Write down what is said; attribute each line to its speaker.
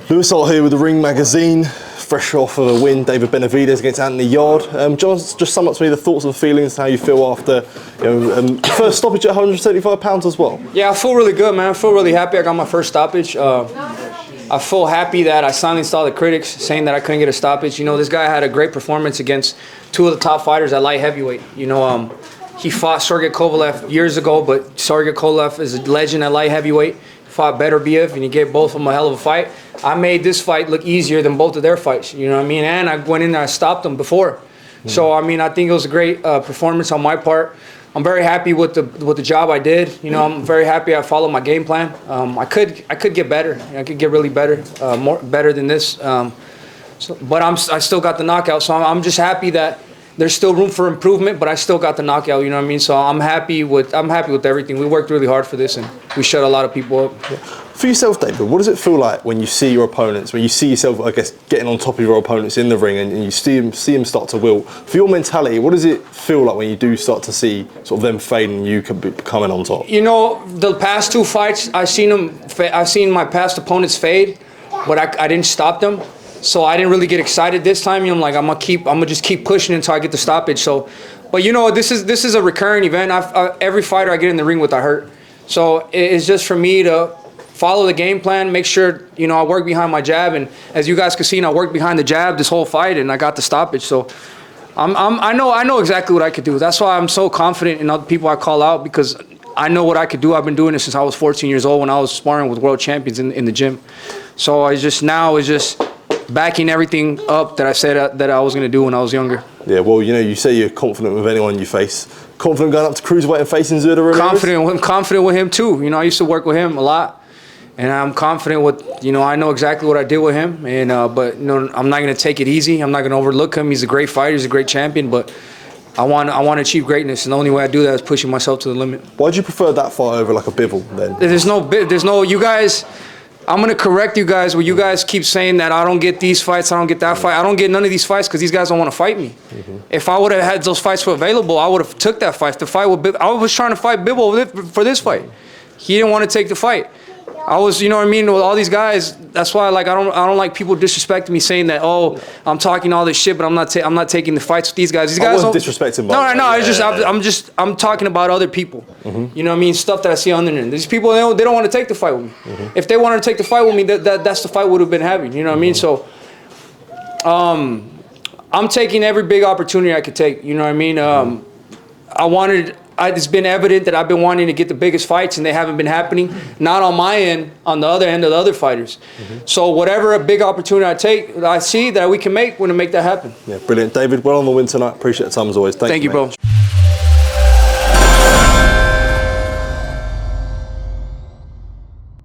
Speaker 1: Lewis Hart here with the Ring Magazine, fresh off of a win, David Benavidez against Anthony Yarde. John, just sum up to me the thoughts and feelings, how you feel after first stoppage at 175 pounds as well.
Speaker 2: Yeah, I feel really good, man. I feel really happy I got my first stoppage. I feel happy that I silenced all the critics saying that I couldn't get a stoppage. You know, this guy had a great performance against two of the top fighters at light heavyweight. You know, he fought Sergey Kovalev years ago, but Sergey Kovalev is a legend at light heavyweight. Fought Benavidez, and he gave both of them a hell of a fight. I made this fight look easier than both of their fights, you know what I mean? And I went in there, I stopped them before. So, I mean, I think it was a great performance on my part. I'm very happy with the job I did. You know, I'm very happy I followed my game plan. I could get better. I could get really better, better than this. But I still got the knockout, so I'm just happy that there's still room for improvement, but I still got the knockout, you know what I mean? So I'm happy with everything. We worked really hard for this, and we shut a lot of people up.
Speaker 1: Yeah. For yourself, David, what does it feel like when you see your opponents, when you see yourself, I guess, getting on top of your opponents in the ring and you see them start to wilt? For your mentality, what does it feel like when you do start to see sort of them fading and you coming on top?
Speaker 2: You know, the past two fights, I've seen my past opponents fade, but I didn't stop them. So I didn't really get excited this time. You know, I'm like, I'm gonna just keep pushing until I get the stoppage. So, but you know, this is a recurring event. Every fighter I get in the ring with, I hurt. So it's just for me to follow the game plan, make sure, you know, I work behind my jab, and as you guys can see, I worked behind the jab this whole fight, and I got the stoppage. So I know exactly what I could do. That's why I'm so confident in other people I call out, because I know what I could do. I've been doing this since I was 14 years old when I was sparring with world champions in the gym. So it's just backing everything up that I said that I was going to do when I was younger.
Speaker 1: Yeah, well, you know, you say you're confident with anyone you face. Confident going up to cruiserweight and facing Zurdo Ramirez?
Speaker 2: I'm confident with him too. You know, I used to work with him a lot, and I'm confident with, you know, I know exactly what I did with him. And but you know, I'm not going to take it easy. I'm not going to overlook him. He's a great fighter. He's a great champion. But I want to achieve greatness, and the only way I do that is pushing myself to the limit.
Speaker 1: Why do you prefer that fight over like a Bivol then?
Speaker 2: There's no. You guys. I'm going to correct you guys where you guys keep saying that I don't get these fights, I don't get that fight. I don't get none of these fights because these guys don't want to fight me. If I would have had those fights available, I would have took that fight. The fight with Bivol, I was trying to fight Bivol for this fight. He didn't want to take the fight. I was, you know what I mean, with all these guys. That's why, like, I don't like people disrespecting me, saying that, oh, I'm talking all this shit, but I'm not taking the fights with these guys. These guys
Speaker 1: I wasn't disrespecting.
Speaker 2: No. It's I'm talking about other people. You know what I mean? Stuff that I see on the internet. These people, they don't want to take the fight with me. If they wanted to take the fight with me, that's the fight would have been having. You know what I mean? So, I'm taking every big opportunity I could take. You know what I mean? It's been evident that I've been wanting to get the biggest fights, and they haven't been happening. Not on my end, on the other end of the other fighters. So whatever a big opportunity I see that we can make, we're going to make that happen.
Speaker 1: Yeah, brilliant. David, well on the win tonight. Appreciate the time as always.
Speaker 2: Thank you, bro.